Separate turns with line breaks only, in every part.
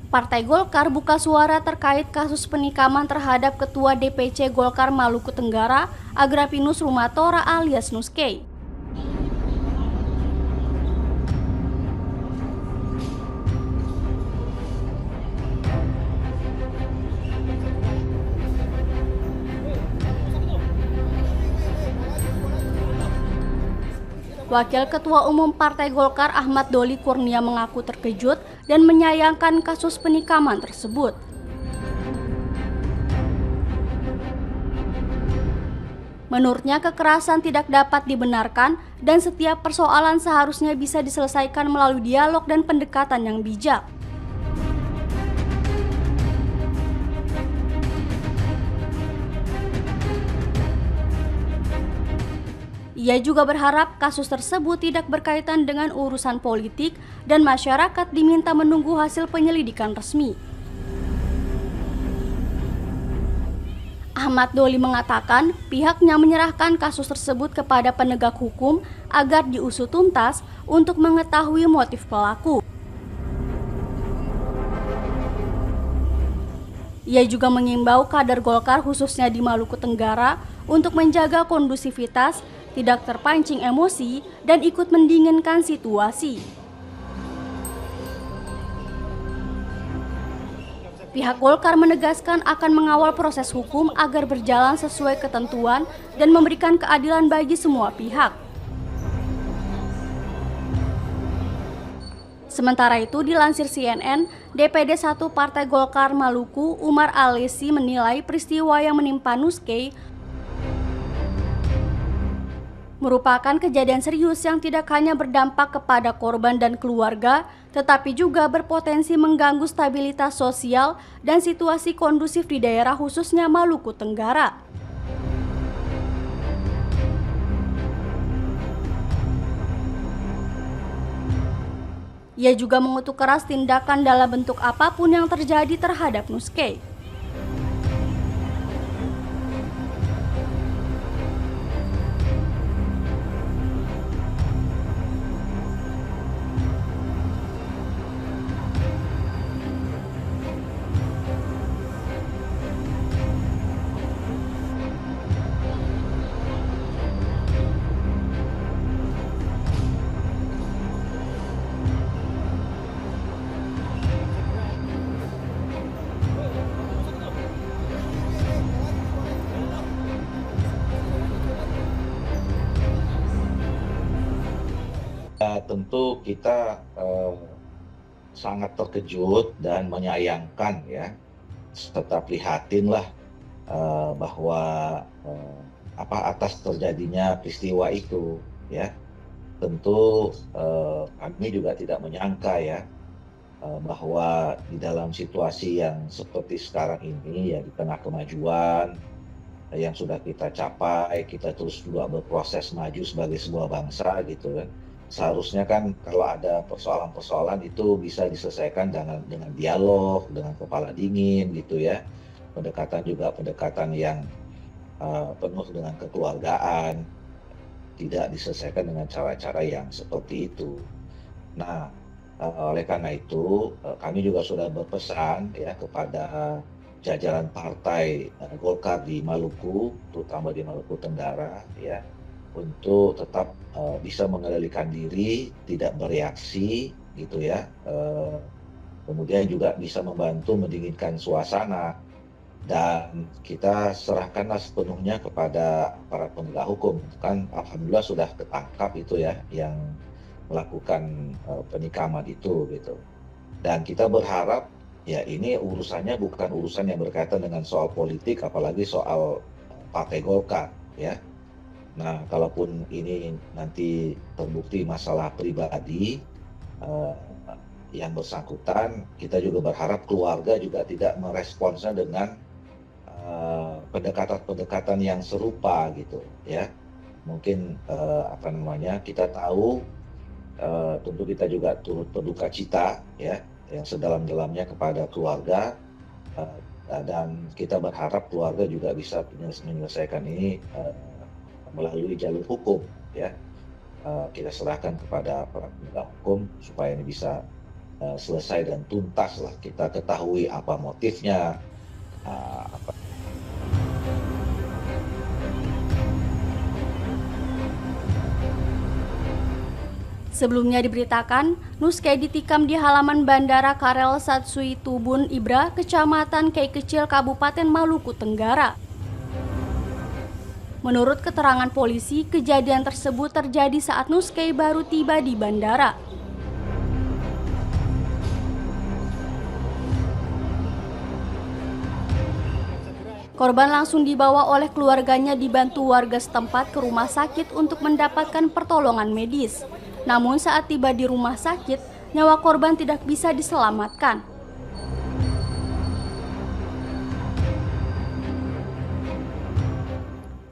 Partai Golkar buka suara terkait kasus penikaman terhadap Ketua DPC Golkar Maluku Tenggara, Agrapinus Rumatora alias Nuskei. Wakil Ketua Umum Partai Golkar Ahmad Doli Kurnia mengaku terkejut dan menyayangkan kasus penikaman tersebut. Menurutnya kekerasan tidak dapat dibenarkan dan setiap persoalan seharusnya bisa diselesaikan melalui dialog dan pendekatan yang bijak. Ia juga berharap kasus tersebut tidak berkaitan dengan urusan politik dan masyarakat diminta menunggu hasil penyelidikan resmi. Ahmad Doli mengatakan pihaknya menyerahkan kasus tersebut kepada penegak hukum agar diusut tuntas untuk mengetahui motif pelaku. Ia juga mengimbau kader Golkar khususnya di Maluku Tenggara untuk menjaga kondusivitas, tidak terpancing emosi, dan ikut mendinginkan situasi. Pihak Golkar menegaskan akan mengawal proses hukum agar berjalan sesuai ketentuan dan memberikan keadilan bagi semua pihak. Sementara itu, dilansir CNN, DPD 1 Partai Golkar Maluku, Umar Alesi menilai peristiwa yang menimpa Nuskei merupakan kejadian serius yang tidak hanya berdampak kepada korban dan keluarga, tetapi juga berpotensi mengganggu stabilitas sosial dan situasi kondusif di daerah khususnya Maluku Tenggara. Ia juga mengutuk keras tindakan dalam bentuk apapun yang terjadi terhadap Nuskei.
Tentu kita sangat terkejut dan menyayangkan ya, serta prihatin lah bahwa atas terjadinya peristiwa itu ya. Tentu kami juga tidak menyangka ya bahwa di dalam situasi yang seperti sekarang ini ya, di tengah kemajuan yang sudah kita capai, kita terus juga berproses maju sebagai sebuah bangsa gitu kan. Seharusnya kan kalau ada persoalan-persoalan itu bisa diselesaikan dengan dialog, dengan kepala dingin gitu ya. Pendekatan juga pendekatan yang penuh dengan kekeluargaan, tidak diselesaikan dengan cara-cara yang seperti itu. Nah, oleh karena itu kami juga sudah berpesan ya kepada jajaran partai Golkar di Maluku, terutama di Maluku Tenggara ya, untuk tetap bisa mengendalikan diri, tidak bereaksi gitu ya. Kemudian juga bisa membantu mendinginkan suasana, dan kita serahkanlah sepenuhnya kepada para penegak hukum. Kan alhamdulillah sudah ketangkap itu ya yang melakukan penikaman itu gitu. Dan kita berharap ya ini urusannya bukan urusan yang berkaitan dengan soal politik, apalagi soal Partai Golkar ya. Nah, kalaupun ini nanti terbukti masalah pribadi yang bersangkutan, kita juga berharap keluarga juga tidak meresponsnya dengan pendekatan-pendekatan yang serupa gitu ya. Mungkin kita tahu, tentu kita juga turut berduka cita ya yang sedalam-dalamnya kepada keluarga, dan kita berharap keluarga juga bisa menyelesaikan ini melalui jalur hukum ya. Kita serahkan kepada para penegak hukum supaya ini bisa selesai dan tuntas lah, kita ketahui apa motifnya, apa.
Sebelumnya diberitakan, Nuskay ditikam di halaman Bandara Karel Satsui Tubun Ibra, Kecamatan Kei Kecil, Kabupaten Maluku Tenggara. Menurut keterangan polisi, kejadian tersebut terjadi saat Nuskay baru tiba di bandara. Korban langsung dibawa oleh keluarganya dibantu warga setempat ke rumah sakit untuk mendapatkan pertolongan medis. Namun saat tiba di rumah sakit, nyawa korban tidak bisa diselamatkan.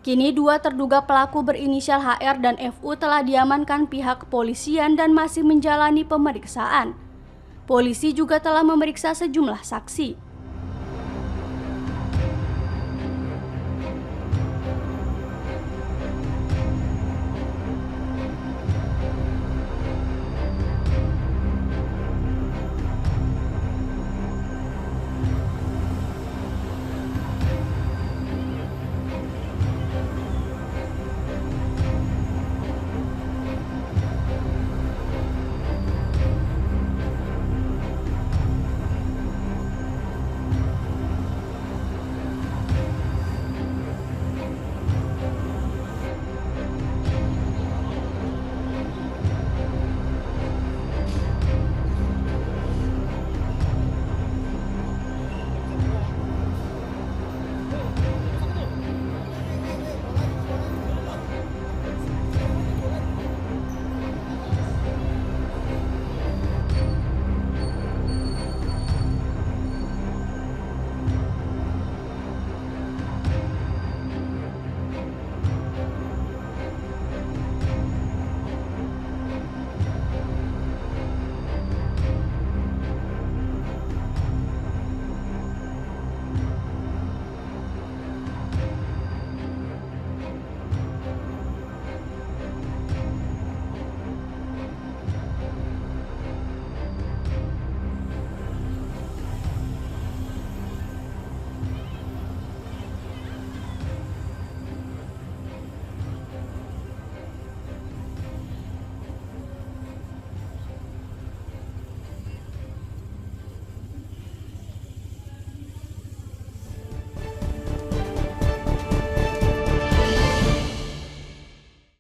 Kini dua terduga pelaku berinisial HR dan FU telah diamankan pihak kepolisian dan masih menjalani pemeriksaan. Polisi juga telah memeriksa sejumlah saksi.